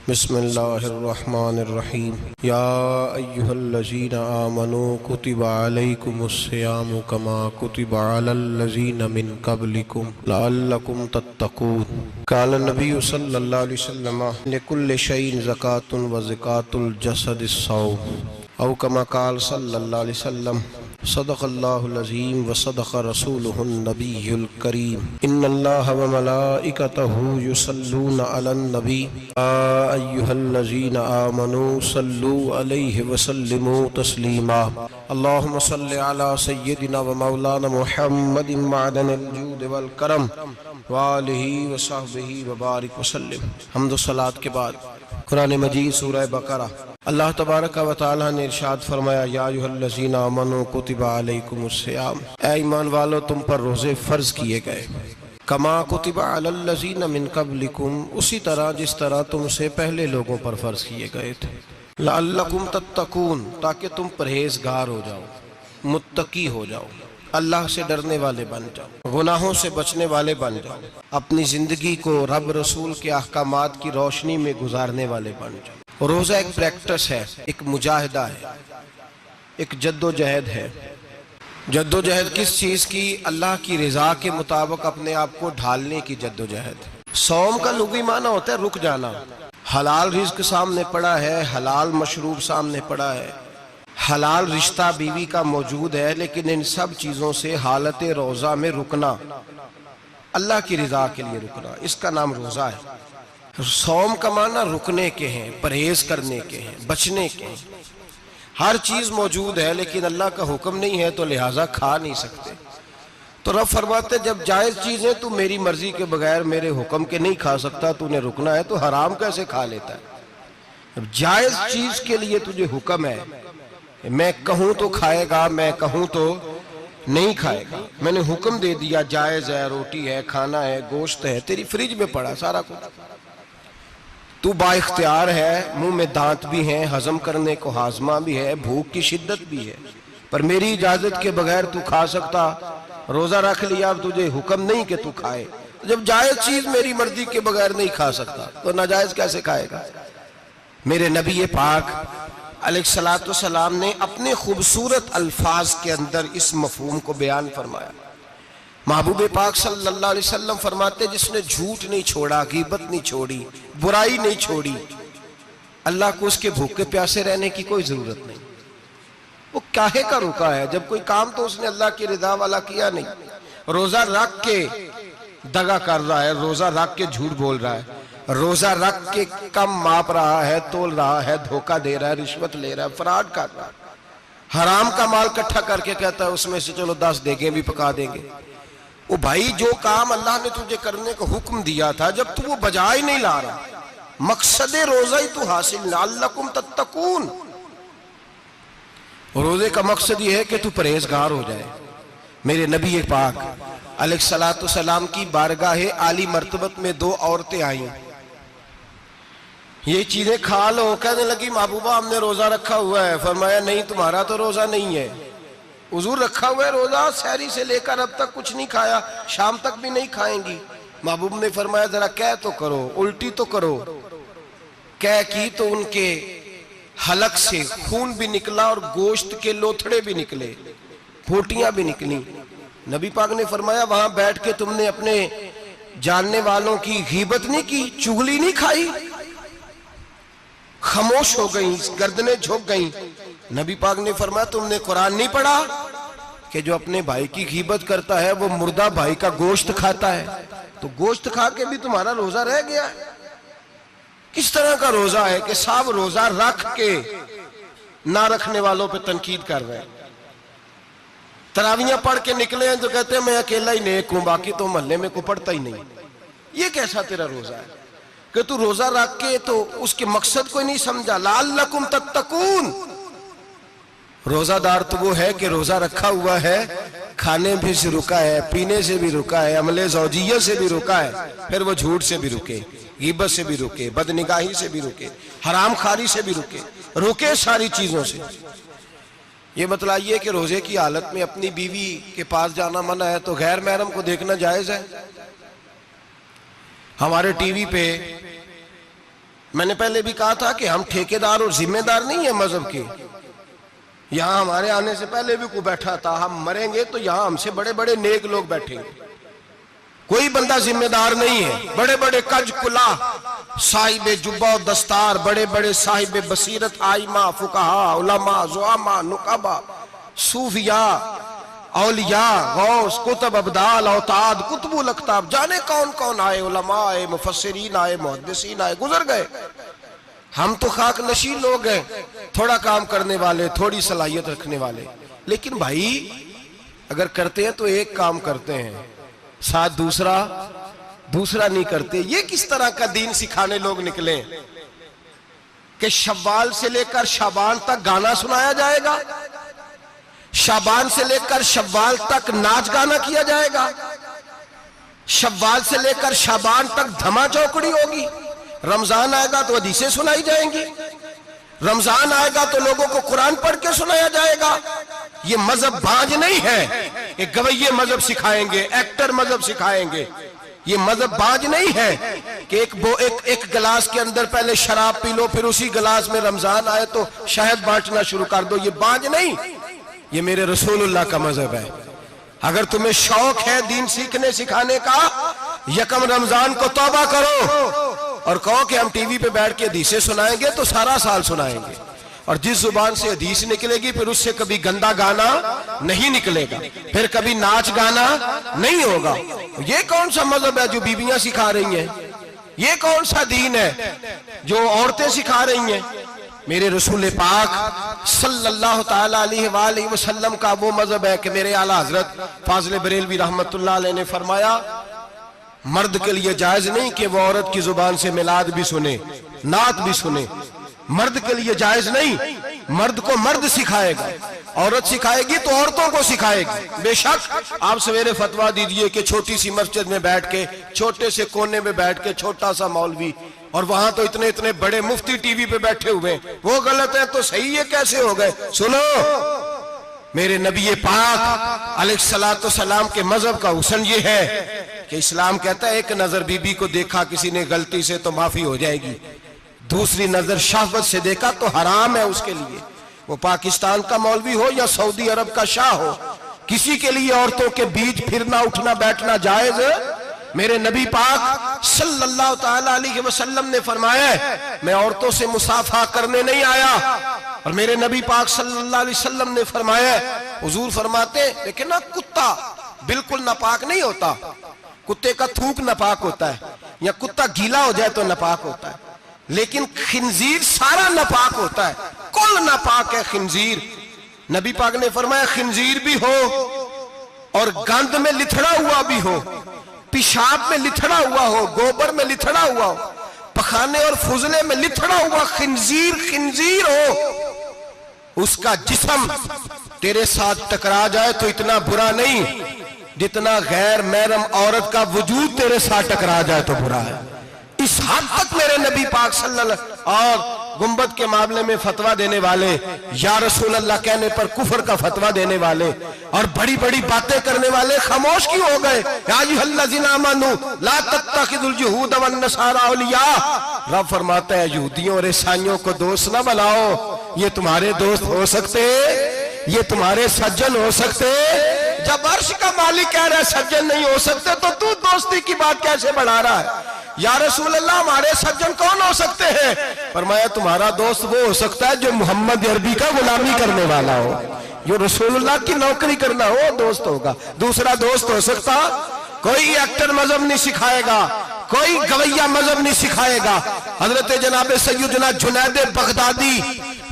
बिस्मिल्लाहिर्रहमानिर्रहीम। या अय्युहल्लज़ीना आमनू कुतिबा अलैकुमुस्सियामु कमा कुतिबा अलल्लज़ीना मिन क़ब्लिकुम लअल्लकुम तत्तक़ून। क़ाल नबिय्यु सल्लल्लाहु अलैहि वसल्लम लिकुल्लि शैइन ज़कातुन व ज़कातुल जसदिस्सौम औ कमा क़ाल सल्लल्लाहु अलैहि वसल्लम सदक़ल्लाहुल अज़ीम व सदक़ रसूलुहुन नबियुल करीम। इन्नल्लाह व मलाइकतहु युसल्लूना अलन नबी या अय्युहल्लज़ीना आमनू सल्लू अलैहि व सल्लिमू तस्लीमा। अल्लाहुम्मा सल्लि अला सय्यिदिना व मौलाना मुहम्मदिन मअदनिल जूद वल करम व आलिहि व सहबिहि व बारिक व सल्लिम। हम्द व सलात के बाद कुरान मजीद सूरह बकरा अल्लाह तबारक व तआला ने इरशाद फरमाया, या अय्युहल्लज़ीना आमनू कुतिबा अलैकुमुस्सियाम, ऐ ईमान वालो तुम पर रोज़े फ़र्ज़ किए गए। कमा कुतिबा अलल्लज़ीना मिन क़ब्लिकुम, उसी तरह जिस तरह तुमसे पहले लोगों पर फ़र्ज़ किए गए थे। लअल्लकुम तत्तक़ून, ताकि तुम परहेज़गार हो जाओ, मुत्तकी हो जाओ, अल्लाह से डरने वाले बन जाओ, गुनाहों से बचने वाले बन जाओ, अपनी ज़िंदगी को रब रसूल के अहकामात की रोशनी में गुजारने वाले बन जाओ। रोज़ा एक प्रैक्टिस है, एक मुजाहिदा है, एक जद्दोजहद है। जद्दोजहद किस चीज़ की? अल्लाह की रज़ा के मुताबिक अपने आप को ढालने की जद्दोजहद। सौम का लुग़वी माना होता है रुक जाना। हलाल रिज़्क सामने पड़ा है, हलाल मशरूब सामने पड़ा है, हलाल रिश्ता बीवी का मौजूद है, लेकिन इन सब चीज़ों से हालत रोज़ा में रुकना, अल्लाह की रज़ा के लिए रुकना, इसका नाम रोज़ा है। सौम का माना रुकने के हैं, परहेज करने के हैं, बचने के हैं। हर चीज मौजूद है लेकिन अल्लाह का हुक्म नहीं है, तो लिहाजा खा नहीं सकते। तो रब फरमाते जब जायज चीजें तू मेरी मर्जी के बगैर मेरे हुक्म के नहीं खा सकता, तूने रुकना है, तो हराम कैसे खा लेता है? अब जायज चीज के लिए तुझे हुक्म है, मैं कहूं तो खाएगा, मैं कहूं तो नहीं खाएगा। मैंने हुक्म दे दिया, जायज है, रोटी है, खाना है, गोश्त है, तेरी फ्रिज में पड़ा सारा कुछ, तू बाइख्तियार है, मुंह में दांत भी हैं, हजम करने को हाजमा भी है, भूख की शिद्दत भी है, पर मेरी इजाजत के बगैर तू खा सकता। रोजा रख लिया, अब तुझे हुक्म नहीं कि तू खाए। तो जब जायज चीज मेरी मर्जी के बगैर नहीं खा सकता, तो नाजायज कैसे खाएगा? मेरे नबी पाक अलैहिस्सलातु वस्सलाम ने अपने खूबसूरत अल्फाज के अंदर इस मफहूम को बयान फरमाया। महबूब पाक सल्लल्लाहु अलैहि वसल्लम फरमाते, जिसने झूठ नहीं छोड़ा, गीबत नहीं छोड़ी, बुराई नहीं छोड़ी, अल्लाह को उसके भूखे प्यासे रहने की कोई जरूरत नहीं। वो काहे का रुका है? जब कोई काम तो उसने अल्लाह की रिदा वाला किया नहीं। रोजा रख के दगा कर रहा है, रोजा रख के झूठ बोल रहा है, रोजा रख के कम माप रहा है, तोल रहा है, धोखा दे रहा है, रिश्वत ले रहा है, फ्रॉड कर रहा है, हराम का माल इकट्ठा करके कहता है उसमें से चलो 10 देगे भी पका देंगे। ओ भाई, जो काम अल्लाह ने तुझे करने को हुक्म दिया था, जब तू वो बजा ही नहीं ला रहा, मकसद रोजा ही तू हासिल ना, लअल्लकुम तत्तकून। रोजे का मकसद ये है कि तू परहेजगार हो जाए। मेरे नबी पाक अलैहिस्सलातु सलाम की बारगाह आली मर्तबत में 2 औरतें आई। ये चीजें खा लो, कहने लगी महबूबा हमने रोजा रखा हुआ है। फरमाया नहीं, तुम्हारा तो रोजा नहीं है, हुजूर रखा हुआ है रोजा, सहरी से लेकर अब तक कुछ नहीं खाया, शाम तक भी नहीं खाएंगी। महबूब ने फरमाया जरा कह तो करो, उल्टी तो करो। कह की तो उनके हलक से खून भी निकला और गोश्त के लोथड़े भी निकले, फोटियां भी निकली। नबी पाक ने फरमाया वहां बैठ के तुमने अपने जानने वालों की गीबत नहीं की, चुगली नहीं खाई? खामोश हो गई, गर्दनें झुक गई। नबी पाक ने फरमाया तुमने कुरान नहीं पढ़ा कि जो अपने भाई की गीबत करता है वो मुर्दा भाई का गोश्त खाता है? तो गोश्त खा के भी तुम्हारा रोजा रह गया। किस तरह का रोजा है कि सब रोजा रख के ना रखने वालों पे तनकीद कर रहे हैं। तरावियां पढ़ के निकले हैं तो कहते हैं मैं अकेला ही नेक हूं, बाकी तो मोहल्ले में कोई पढ़ता ही नहीं। ये कैसा तेरा रोजा है कि तू रोजा रख के तो उसके मकसद को नहीं समझा? लअल्लकुम तत्तकून। रोजादार तो वो है कि रोजा रखा हुआ है, खाने भी से रुका है, पीने से भी रुका है, अमले ज़ौजिय्या से भी रुका है, फिर वो झूठ से भी रुके, गीबत से भी रुके, बदनिगाही से भी रुके, हराम खारी से भी रुके सारी चीजों से। ये बतलाइए कि रोजे की हालत में अपनी बीवी के पास जाना मना है, तो गैर महरम को देखना जायज है? हमारे टीवी पे मैंने पहले भी कहा था कि हम ठेकेदार और जिम्मेदार नहीं है मजहब के। यहां हमारे आने से पहले भी कोई बैठा था, हम मरेंगे तो यहां हमसे बड़े बड़े नेक लोग बैठेंगे, कोई बंदा जिम्मेदार नहीं है। बड़े बड़े कज कुला साहिब जुब्बा और दस्तार, बड़े बड़े साहिब बसीरत, आइमा, फुकाहा, उलमा, जुआमा, नुकाबा, सूफिया, औलिया, गौस, कुतुब, अब्दाल, औताद, कुतुबुल अख्ताब, जाने कौन कौन आए, उलमा आए, मुफस्सिरीन आए, मुहद्दिसीन आए, गुजर गए। हम तो खाक नशी लोग हैं, थोड़ा काम करने वाले, थोड़ी सलाहियत रखने वाले। लेकिन भाई अगर करते हैं तो एक काम करते हैं, साथ दूसरा नहीं करते। ये किस तरह का दीन सिखाने लोग निकले कि शव्वाल से लेकर शाबान तक गाना सुनाया जाएगा, शाबान से लेकर शव्वाल तक नाच गाना किया जाएगा, शव्वाल से लेकर शाबान तक धमा चौकड़ी होगी, रमजान आएगा तो हदीसें सुनाई जाएंगी, रमजान आएगा तो लोगों को कुरान पढ़ के सुनाया जाएगा। ये मजहब बाज नहीं है, एक गवैये मजहब सिखाएंगे, एक्टर मजहब सिखाएंगे। ये मजहब बाज नहीं है कि एक गिलास के अंदर पहले शराब पी लो, फिर उसी गिलास में रमजान आए तो शहद बांटना शुरू कर दो। ये बाज नहीं, ये मेरे रसूलुल्लाह का मजहब है। अगर तुम्हें शौक है दीन सीखने सिखाने का, यकम रमजान को तौबा करो और कहो कि हम टीवी पे बैठ के हदीसें सुनाएंगे तो सारा साल सुनाएंगे, और जिस जुबान से हदीस निकलेगी फिर उससे कभी गंदा गाना नहीं निकलेगा, फिर कभी नाच गाना नहीं होगा। ये कौन सा मजहब है जो बीबियां सिखा रही हैं? ये कौन सा दीन है जो औरतें सिखा रही हैं? मेरे रसूल पाक सल्लल्लाहु ताला अलैहि वसल्लम का वो मजहब है कि मेरे आला हजरत फाजिल बरेलवी रहमतुल्लाह अलैह ने फरमाया, मर्द के लिए जायज नहीं कि वो औरत की जुबान से मिलाद भी सुने, नात भी सुने। मर्द के लिए जायज नहीं, मर्द को मर्द सिखाएगा, औरत सिखाएगी तो औरतों को सिखाएगी। बेशक आप सवेरे फतवा दीजिए कि छोटी सी मस्जिद में बैठ के, छोटे से कोने में बैठ के छोटा सा मौलवी, और वहां तो इतने इतने बड़े मुफ्ती टीवी पे बैठे हुए, वो गलत है तो सही है, कैसे हो गए? सुनो, मेरे नबी पाक अलैहिस्सलातु सलाम के मजहब का हुस्न ये है कि इस्लाम कहता है एक नजर बीबी को देखा किसी ने गलती से तो माफी हो जाएगी, दूसरी नजर शहवत से देखा तो हराम है उसके लिए। वो पाकिस्तान का मौलवी हो या सऊदी अरब का शाह हो, किसी के लिए औरतों के बीच फिरना उठना बैठना जायज है? मेरे नबी पाक सल्लल्लाहु ताला अलैहि वसल्लम ने फरमाया, मैं औरतों से मुसाफा करने नहीं आया। और मेरे नबी पाक सल्लल्लाहु अलैहि वसल्लम ने फरमाया, हुजूर फरमाते लेकिन ना कुत्ता बिल्कुल नापाक नहीं होता, कुत्ते का थूक नापाक होता है, या कुत्ता गीला हो जाए तो नापाक होता है, लेकिन खिंजीर सारा नापाक होता है, कुल नापाक है खिंजीर। नबी पाक ने फरमाया खिंजीर भी हो और गंद में लिथड़ा हुआ भी हो, पेशाब में लिथड़ा हुआ हो, गोबर में लिथड़ा हुआ हो, पखाने और फुजले में लिथड़ा हुआ खिंजीर हो, उसका जिस्म तेरे साथ टकरा जाए तो इतना बुरा नहीं जितना गैर महरम औरत का वजूद तेरे साथ टकरा जाए तो बुरा है। इस हद तक मेरे नबी पाक सल्लल्लाहु और गुंबद के मामले में फतवा देने वाले, या रसूल अल्लाह कहने पर कुफर का फतवा देने वाले और बड़ी बड़ी बातें करने वाले खामोश क्यों हो गए? या अय्युहल्लज़ीना आमनू ला तत्तखिज़ुल यहूद वन नसारा औलिया। रब फरमाता है यहूदियों और ईसाइयों को दोस्त ना बनाओ, ये तुम्हारे दोस्त हो सकते, ये तुम्हारे सज्जन हो सकते। जब अर्श का मालिक कह रहा है सज्जन नहीं हो सकते तो तू दोस्ती की बात कैसे बढ़ा रहा है? या रसूल अल्लाह हमारे सज्जन कौन हो सकते हैं? फरमाया तुम्हारा दोस्त वो हो सकता है जो मोहम्मद अरबी का गुलामी करने वाला हो, जो रसूलुल्लाह की नौकरी करना हो दोस्त होगा। दूसरा दोस्त हो सकता? कोई एक्टर मजहब नहीं सिखाएगा, कोई गवैया मजहब नहीं सिखाएगा। हजरत जनाब सैयदना जुनैद बगदादी,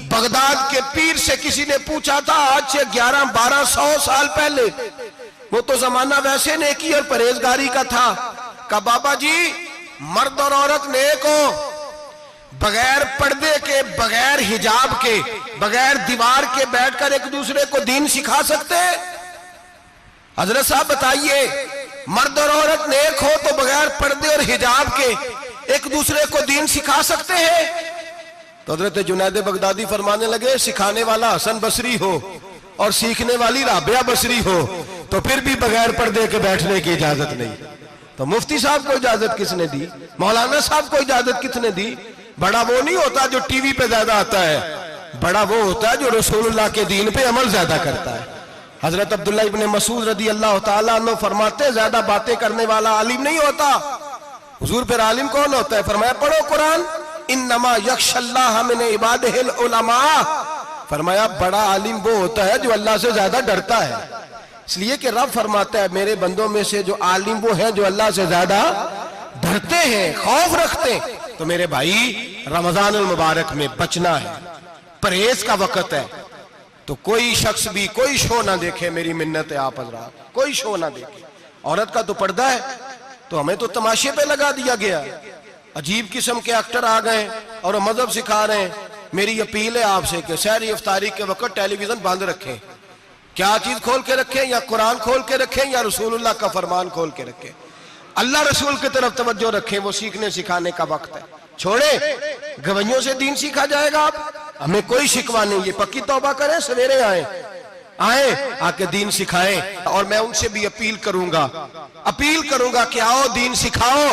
बगदाद के पीर से किसी ने पूछा था आज से 1100-1200 साल पहले, वो तो जमाना वैसे नेकी और परहेजगारी का था, का बाबा जी मर्द और औरत नेक हो, बगैर पर्दे के, बगैर हिजाब के, बगैर दीवार के बैठकर एक दूसरे को दीन सिखा सकते हैं? हजरत साहब बताइए, मर्द और औरत नेक हो तो बगैर पर्दे और हिजाब के एक दूसरे को दीन सिखा सकते हैं? तो हजरत जुनैद बगदादी फरमाने लगे सिखाने वाला हसन बसरी हो और सीखने वाली राबिया बसरी हो तो फिर भी बगैर पर्दे के बैठने की इजाजत नहीं। तो मुफ्ती साहब को इजाजत किसने दी? मौलाना साहब को इजाजत किसने दी? बड़ा वो नहीं होता जो टीवी पे ज्यादा आता है, बड़ा वो होता है जो रसूलुल्लाह के दीन पे अमल ज्यादा करता है। हजरत अब्दुल्ला इब्ने मसूद रदी अल्लाह ताला अन्हु फरमाते, ज्यादा बातें करने वाला आलिम नहीं होता। हुजूर फिर आलिम कौन होता है? फरमाया पढ़ो कुरान, इन्नमा यख्शल्लाह मिन इबादिहिल उलमा। फरमाया बड़ा आलिम वो होता है जो अल्लाह से ज्यादा डरता है। इसलिए कि रब फरमाता है मेरे बंदों में से जो आलिम वो है जो अल्लाह से ज्यादा डरते हैं, खौफ रखते हैं। तो मेरे भाई रमजान मुबारक में बचना है, परहेज का वक्त है। तो कोई शख्स भी कोई शो ना देखे, मेरी मिन्नत है आप हजरात, कोई शो ना देखे। औरत का तो पर्दा है, तो हमें तो तमाशे पे लगा दिया गया। अजीब किस्म के एक्टर आ गए और मजहब सिखा रहे हैं। मेरी अपील है आपसे कि सहरी इफ्तारी के वक्त टेलीविजन बंद रखें। क्या चीज खोल के रखें? या कुरान खोल के रखें या रसूलुल्लाह का फरमान खोल के रखें। अल्लाह रसूल की तरफ तवज्जो रखें, वो सीखने सिखाने का वक्त है। छोड़े गवैयों से दीन सीखा जाएगा। आप हमें कोई शिकवा नहीं, ये पक्की तौबा करें, सवेरे आए आके दीन सिखाएं। और मैं उनसे भी अपील करूंगा कि आओ दीन सिखाओ।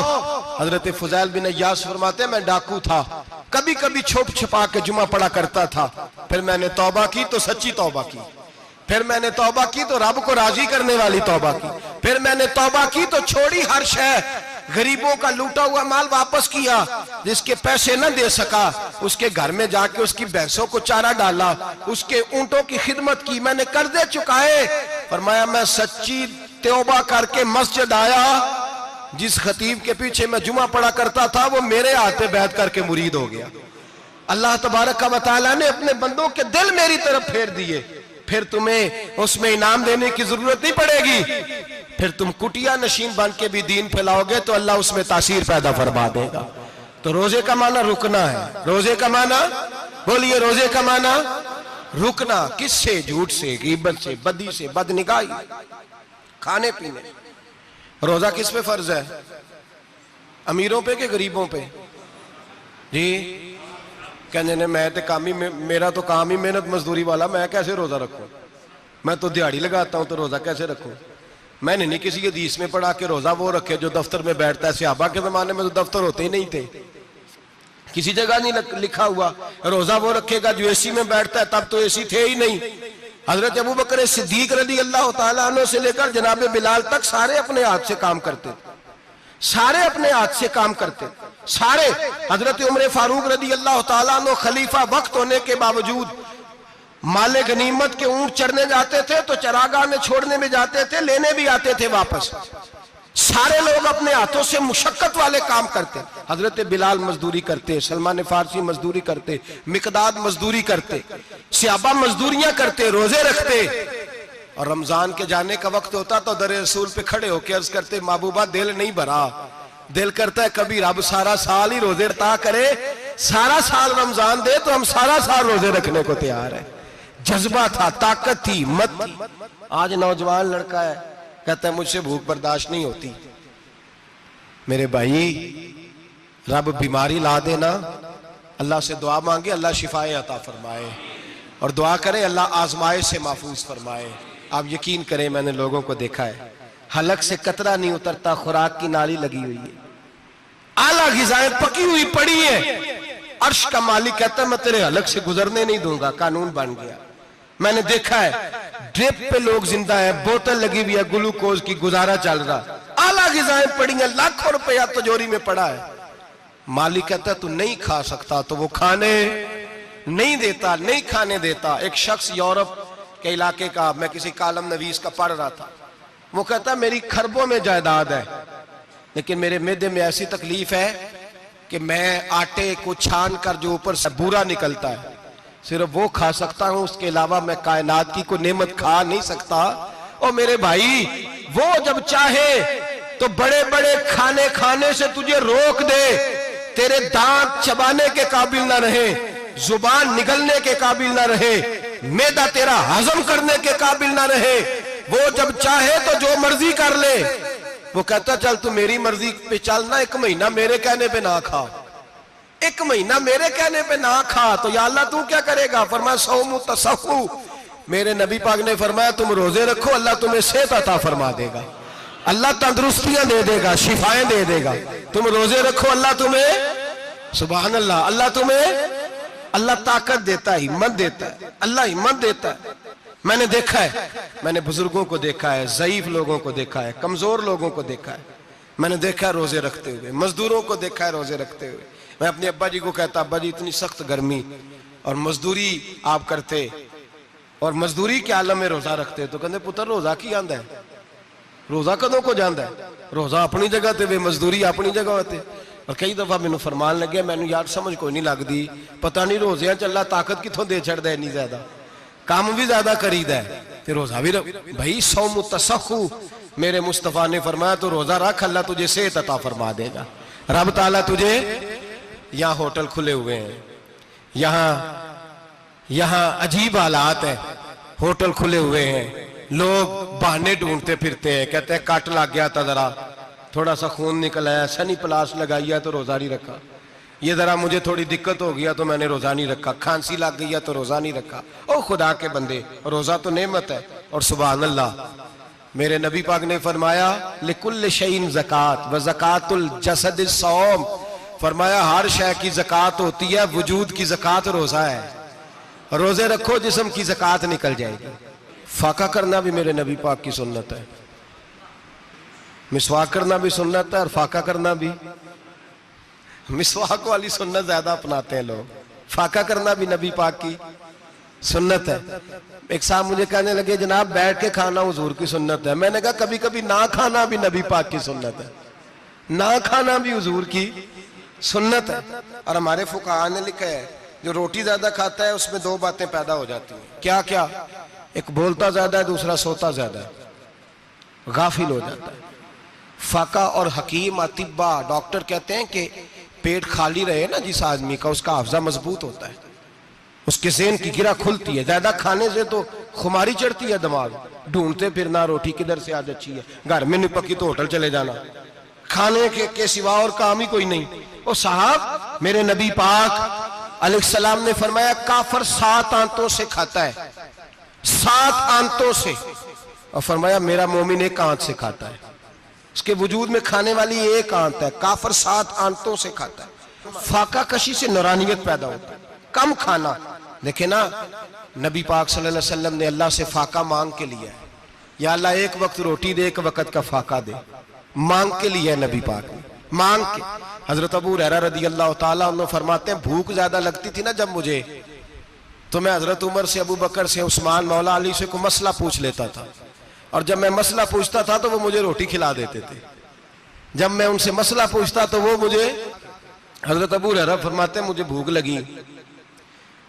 हजरत फुजैल बिन अय्यास फरमाते मैं डाकू था, कभी कभी छुप छुपा के जुमा पढ़ा करता था, फिर मैंने तौबा की तो सच्ची तौबा की, फिर मैंने तौबा की तो रब को राजी करने वाली तौबा की, फिर मैंने तौबा की तो छोड़ी हर शय, गरीबों का लूटा हुआ माल वापस किया, जिसके पैसे न दे सका उसके घर में जाके उसकी भैंसों को चारा डाला, उसके ऊंटों की खिदमत की, मैंने कर्जे चुकाए। फरमाया मैं सच्ची तौबा करके मस्जिद आया, जिस खतीब के पीछे मैं जुमा पढ़ा करता था वो मेरे हाथ पे बैठ करके मुरीद हो गया। अल्लाह तबारक व तआला ने अपने बंदों के दिल मेरी तरफ फेर दिए। फिर तुम्हें उसमें इनाम देने की जरूरत नहीं पड़ेगी, फिर तुम कुटिया नशीन बन के भी दीन फैलाओगे तो अल्लाह उसमें तासीर पैदा फरमा देगा। तो रोजे का माना रुकना है। रोजे का माना बोलिए, रोजे का माना रुकना। किससे? झूठ से, गीबत से, बदी से, बदनिगाही, खाने पीने। रोजा किस पे फर्ज है? अमीरों पे कि गरीबों पे? जी कहने ने मैं तो काम ही, मेरा तो काम ही मेहनत मजदूरी वाला, मैं कैसे रोजा रखूं? मैं तो दिहाड़ी लगाता हूं तो रोजा कैसे रखूं? मैंने नहीं किसी हदीस में पढ़ा कि रोजा वो रखे जो दफ्तर में बैठता है। सहाबा के जमाने में तो दफ्तर होते ही नहीं थे, किसी जगह नहीं लिखा हुआ रोजा वो रखेगा जो एसी में बैठता है, तब तो एसी थे ही नहीं। हजरत अबू बकर सिद्दीक रज़ी अल्लाह तआला अन्हु से लेकर जनाब बिलाल तक सारे अपने हाथ से काम करते, सारे अपने हाथ से काम करते, सारे। हजरत उमर फारूक रज़ी अल्लाह तआला अन्हु खलीफा वक्त होने के बावजूद माले गनीमत के ऊंट चढ़ने जाते थे तो चरागाह में छोड़ने में जाते थे, लेने भी आते थे वापस। सारे लोग अपने हाथों से मुशक्कत वाले काम करते। हजरत बिलाल मजदूरी करते, सलमान फारसी मजदूरी करते, मिकदाद मजदूरी करते, सहाबा मजदूरियां करते, रोजे रखते। और रमजान के जाने का वक्त होता तो दर रसूल पे खड़े होकर अर्ज करते महबूबा दिल नहीं भरा, दिल करता है कभी रब सारा साल ही रोजे ता करे, सारा साल रमजान दे तो हम सारा साल रोजे रखने को तैयार है। जज्बा था, ताकत थी, हिम्मत थी। आज नौजवान लड़का है, कहता है मुझसे भूख बर्दाश्त नहीं होती। मेरे भाई रब बीमारी ला देना, अल्लाह से दुआ मांगे, अल्लाह शिफाए अता फरमाए, और दुआ करें अल्लाह आजमाइश से महफूज फरमाए। आप यकीन करें मैंने लोगों को देखा है, हलक से कतरा नहीं उतरता, खुराक की नाली लगी हुई है, आला ग़िज़ाएं पकी हुई पड़ी है। अर्श का मालिक कहता है मैं तेरे हलक से गुजरने नहीं दूंगा, कानून बन गया। मैंने देखा है ड्रिप पे लोग जिंदा है, बोतल लगी हुई है, ग्लूकोज की, गुजारा चल रहा, आला ग़िज़ाएं पड़ी हैं, लाखों रुपया तिजोरी में पड़ा है। मालिक कहता है तू नहीं खा सकता, तो वो खाने नहीं देता, नहीं खाने देता। एक शख्स यूरोप के इलाके का, मैं किसी कालम नवीस का पढ़ रहा था, वो कहता मेरी खरबों में जायदाद है, लेकिन मेरे मैदे में ऐसी तकलीफ है कि मैं आटे को छान कर जो ऊपर से बूरा निकलता है सिर्फ वो खा सकता हूं, उसके अलावा मैं कायनात की कोई नेमत खा नहीं सकता। और मेरे भाई वो जब चाहे तो बड़े बड़े खाने खाने से तुझे रोक दे, तेरे दांत चबाने के काबिल ना रहे, जुबान निगलने के काबिल ना रहे, मैदा तेरा हजम करने के काबिल ना रहे, वो जब चाहे तो जो मर्जी कर ले। वो कहता चल तू मेरी मर्जी पे चल ना, 1 महीना मेरे कहने पे ना खा, 1 महीना मेरे कहने पे ना खा, तो या अल्लाह तू क्या करेगा? फरमाया सौमु तसहु, मेरे नबी पाक ने फरमाया तुम रोजे रखो, अल्लाह तुम्हें सेहत अता फरमा देगा, अल्लाह तंदुरुस्तियां दे देगा, शिफाएं दे देगा। तुम रोजे रखो, अल्लाह तुम्हें सुभान अल्लाह। अल्लाह तुम्हें, अल्लाह ताकत देता है, हिम्मत देता है, अल्लाह हिम्मत देता है। मैंने देखा है, मैंने बुजुर्गों को देखा है, ज़ईफ लोगों को देखा है, कमजोर लोगों को देखा है, मैंने देखा है रोजे रखते हुए, मजदूरों को देखा है रोजे रखते हुए। मैं अपने अब्बा जी को कहता, अब्बा जी इतनी सख्त गर्मी और मजदूरी आप करते और मजदूरी के आलम में रोजा रखते, तो कहते पुत्र रोजा की आंदा है, रोजा कदों को जाता है, रोजा अपनी जगह ते वे मजदूरी अपनी जगह होते। और कई दफा मैनू फरमान लगे, मैनू यार समझ कोई नहीं लगती, पता नहीं रोजिया च अल्लाह ताकत कितों दे छड़दा है, इन्नी ज्यादा काम भी ज्यादा करीदा है ते रोजा भी भाई सौम तसखु मेरे मुस्तफा ने फरमाया, तो रोजा रख, अल्लाह तुझे सेहत अता फरमा देगा। रब ताला तुझे, यहाँ होटल खुले हुए हैं, यहाँ अजीब हालात है, होटल खुले हुए हैं, लोग बहाने ढूंढते फिरते हैं, कहते हैं कट लग गया था, जरा थोड़ा सा खून निकल आया, सनी प्लास लगाई है तो रोजा नहीं रखा, ये जरा मुझे थोड़ी दिक्कत हो गया तो मैंने रोजा नहीं रखा, खांसी लग गई है तो रोजा नहीं रखा। ओ खुदा के बंदे, रोजा तो नेमत है। और सुभान अल्लाह, मेरे नबी पाक ने फरमाया लिकुल्ल शैइन ज़कात व ज़कातुल जसद सौम, फरमाया हर शय की ज़कात होती है, वजूद की ज़कात रोजा है। रोजे रखो, जिस्म की ज़कात निकल जाएगी। फाका करना भी मेरे नबी पाक की सुन्नत है, मिसवाक करना भी सुन्नत है और फाका करना भी। मिसवाक वाली सुन्नत ज्यादा अपनाते हैं लोग, फाका करना भी नबी पाक की सुन्नत है। एक साहब मुझे कहने लगे जनाब बैठ के खाना हुजूर की सुन्नत है, मैंने कहा कभी कभी ना खाना भी नबी पाक की सुन्नत है, ना खाना भी हुजूर की सुन्नत है। और हमारे फुकाहा ने लिखा है जो रोटी ज्यादा खाता है उसमें दो बातें पैदा हो जाती हैं। क्या क्या? एक बोलता ज्यादा है, दूसरा सोता ज्यादा है, गाफिल हो जाता है। फाका और हकीम अतिब्बा डॉक्टर कहते हैं कि पेट खाली रहे ना जिस आदमी का, उसका हाफजा मजबूत होता है, उसके ज़हन की गिरा खुलती है। ज्यादा खाने से तो खुमारी चढ़ती है, दिमाग ढूंढते फिरना, रोटी किधर से आज अच्छी है, घर में नहीं पकी तो होटल चले जाना, खाने के सिवा और काम ही कोई नहीं। ओ साहब, मेरे नबी पाक अलैहिस्सलाम ने फरमाया काफर 7 आंतों से खाता है, 7 आंतों से, और फरमाया मेरा मोमिन 1 आंत से खाता है। उसके वजूद में खाने वाली 1 आंत है, काफर 7 आंतों से खाता है। फाका कशी से नूरानियत पैदा होता है, कम खाना। देखे ना, नबी पाक सल्लल्लाहु अलैहि वसल्लम ने अल्लाह से फाका मांग के लिया है, या अल्लाह 1 वक्त रोटी दे, 1 वक्त का फाका दे, मांग के लिया है नबी पाक ने, मांग के। हजरत अबू हुरैरा रदी अल्लाह ताला अन्हु फरमाते हैं भूख ज्यादा लगती थी ना जब मुझे, तो मैं हजरत उमर से, अबू बकर से, उस्मान, मौला अली से कोई मसला पूछ लेता था, और जब मैं मसला पूछता था तो वो मुझे रोटी खिला देते थे। जब मैं उनसे मसला पूछता तो वो मुझे, हजरत अबू हुरैरा फरमाते हैं मुझे भूख लगी,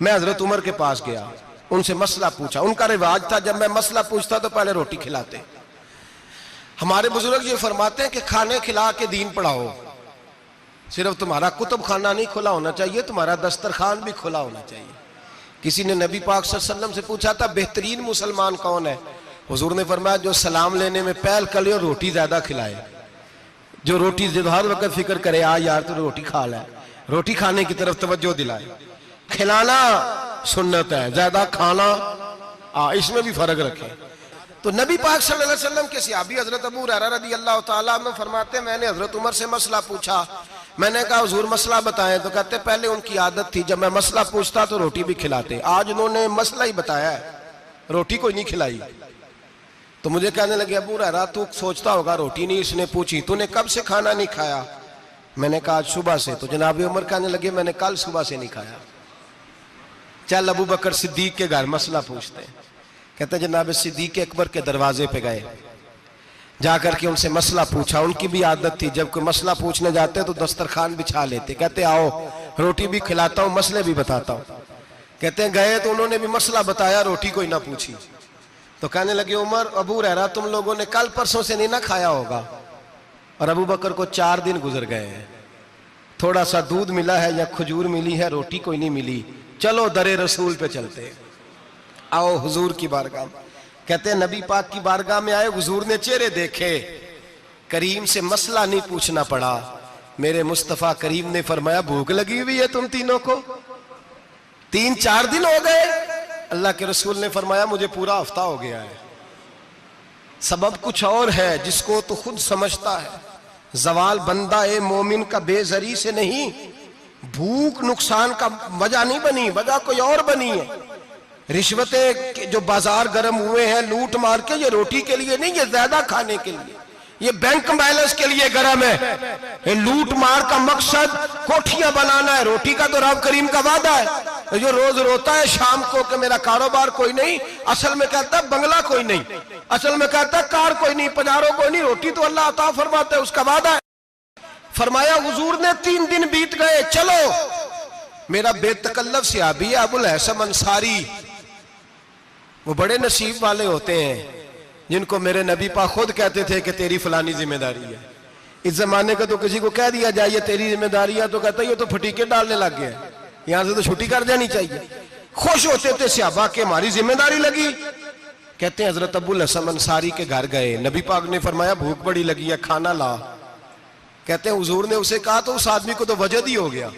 मैं हजरत उमर के पास गया, उनसे मसला पूछा। उनका रिवाज था जब मैं मसला पूछता तो पहले रोटी खिलाते। हमारे बुजुर्ग ये फरमाते हैं कि खाने खिला के दीन पढ़ाओ, सिर्फ तुम्हारा कुतुब खाना नहीं खुला होना चाहिए, तुम्हारा दस्तरखान भी खुला होना चाहिए। किसी ने नबी पाक सल्लल्लाहु अलैहि वसल्लम से पूछा था बेहतरीन मुसलमान कौन है, हुजूर ने फरमाया जो सलाम लेने में पहल करे और रोटी ज्यादा खिलाए, जो रोटी हर वक्त फिक्र करे आ यार तो रोटी खा ले, रोटी खाने की तरफ तवज्जो दिलाए। खिलाना सुन्नत है, ज्यादा खाना इसमें भी फर्क रखे। तो नबी पाक सल्लल्लाहु अलैहि वसल्लम के सहाबी हजरत अबू हुरैरा रदी अल्लाह ताला अन्हु फरमाते हैं मैंने हजरत उमर से मसला पूछा, मैंने कहा हुजूर मसला बताएं, तो कहते पहले उनकी आदत थी जब मैं मसला पूछता तो रोटी भी खिलाते, आज उन्होंने मसला ही बताया है, रोटी कोई नहीं खिलाई। तो मुझे कहने लगे अबू हुरैरा तू सोचता होगा रोटी नहीं इसने पूछी, तूने कब से खाना नहीं खाया? मैंने कहा आज सुबह से। तो जनाब उमर कहने लगे मैंने कल सुबह से नहीं खाया। चल अबू बकर सिद्दीक के घर मसला पूछते हैं। कहते जनाब सिद्दीक अकबर के दरवाजे पे गए, जाकर के उनसे मसला पूछा। उनकी भी आदत थी जब कोई मसला पूछने जाते तो दस्तरखान बिछा लेते, कहते आओ रोटी भी खिलाता हूँ मसले भी बताता हूँ। कहते हैं गए तो उन्होंने भी मसला बताया, रोटी कोई ना पूछी। तो कहने लगे उमर अबू हुरैरा तुम लोगों ने कल परसों से नहीं ना खाया होगा। और अबू बकर को 4 दिन गुजर गए हैं, थोड़ा सा दूध मिला है या खजूर मिली है, रोटी कोई नहीं मिली। चलो दरे रसूल पे चलते, आओ हुजूर की बारगाह। कहते हैं नबी पाक की बारगाह में आए, हुजूर ने चेहरे देखे, करीम से मसला नहीं पूछना पड़ा। मेरे मुस्तफा करीम ने फरमाया भूख लगी हुई है तुम तीनों को, 3-4 दिन हो गए। अल्लाह के रसूल ने फरमाया मुझे पूरा हफ्ता हो गया है। सबब कुछ और है जिसको तो खुद समझता है। जवाल बंदा ए मोमिन का बेजरी से नहीं, भूख नुकसान का वजह नहीं बनी, वजह कोई और बनी है। रिश्वतें जो बाजार गर्म हुए हैं लूट मार के, ये रोटी के लिए नहीं, ये ज्यादा खाने के लिए, ये बैंक बैलेंस के लिए गर्म है। ये लूट मार का मकसद कोठियां बनाना है, रोटी का तो रब करीम का वादा है। जो रोज रोता है शाम को कि मेरा कारोबार कोई नहीं, असल में कहता है बंगला कोई नहीं, असल में कहता है कार कोई नहीं, पजारों कोई नहीं, रोटी तो अल्लाह अता फरमाता है, उसका वादा है। फरमाया हुजूर ने 3 दिन बीत गए, चलो मेरा बेतकल्लफ सहाबी है अबुल हसन अंसारी, वो बड़े नसीब वाले होते हैं जिनको मेरे नबी पाक खुद कहते थे कि तेरी फलानी जिम्मेदारी है। इस जमाने का तो किसी को कह दिया जाए ये तेरी जिम्मेदारी है तो कहता है ये तो फटीके डालने लग गया, यहां से तो छुट्टी कर जानी चाहिए। खुश होते थे सहाबा के हमारी जिम्मेदारी लगी। कहते हैं हजरत अबुल हसन अंसारी के घर गए, नबी पाक ने फरमाया भूख बड़ी लगी है, खाना ला। कहते हैं हुजूर ने उसे कहा तो उस आदमी को तो वजद ही हो गया,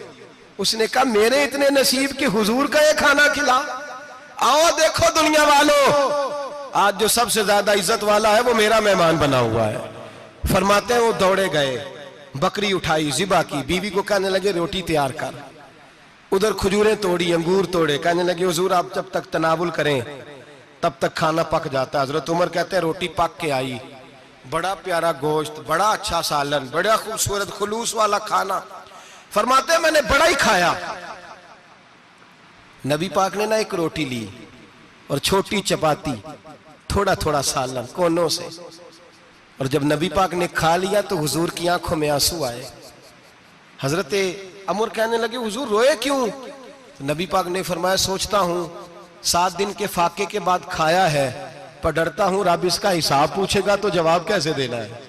उसने कहा मेरे इतने नसीब कि हुजूर का ये खाना खिला। आओ देखो दुनिया वालों, आज जो सबसे ज्यादा इज्जत वाला है वो मेरा मेहमान बना हुआ है। फरमाते हैं वो दौड़े गए, बकरी उठाई, जिबा की, बीवी को कहने लगे रोटी तैयार कर, उधर खजूरें तोड़ी, अंगूर तोड़े, कहने लगे हुजूर आप जब तक तनावुल करें तब तक खाना पक जाता है। हजरत उमर कहते हैं रोटी पक के आई, बड़ा प्यारा गोश्त, बड़ा अच्छा सालन, बड़ा खूबसूरत खुलूस वाला खाना। फरमाते हैं मैंने बड़ा ही खाया। नबी पाक ने ना एक रोटी ली और छोटी चपाती, थोड़ा थोड़ा सालन कोनों से, और जब नबी पाक ने खा लिया तो हुजूर की आंखों में आंसू आए। हजरत अमर कहने लगे हुजूर रोए क्यों? तो नबी पाक ने फरमाया सोचता हूं 7 दिन के फाके के बाद खाया है, पर डरता हूं रब इसका हिसाब पूछेगा तो जवाब कैसे देना है,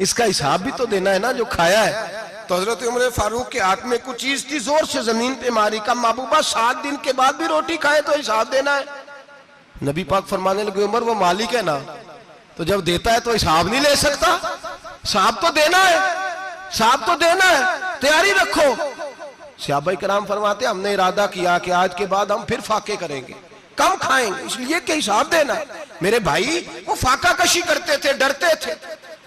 इसका हिसाब भी तो देना है ना जो खाया है। तो हजरत उमर फारूक के हाथ में कुछ चीज थी, जोर से जमीन पे मारी, का महबूबा 7 दिन के बाद भी रोटी खाए तो हिसाब देना है। नबी पाक फरमाने लगे उमर वो मालिक है ना, तो जब देता है तो हिसाब नहीं ले सकता, हिसाब तो देना है, हिसाब तो देना है, तैयारी रखो। सहाबाए किराम फरमाते हमने इरादा किया कि आज के बाद हम फिर फाके करेंगे, कम खाएंगे, इसलिए कि हिसाब देना है। मेरे भाई वो फाका कशी करते थे, डरते थे।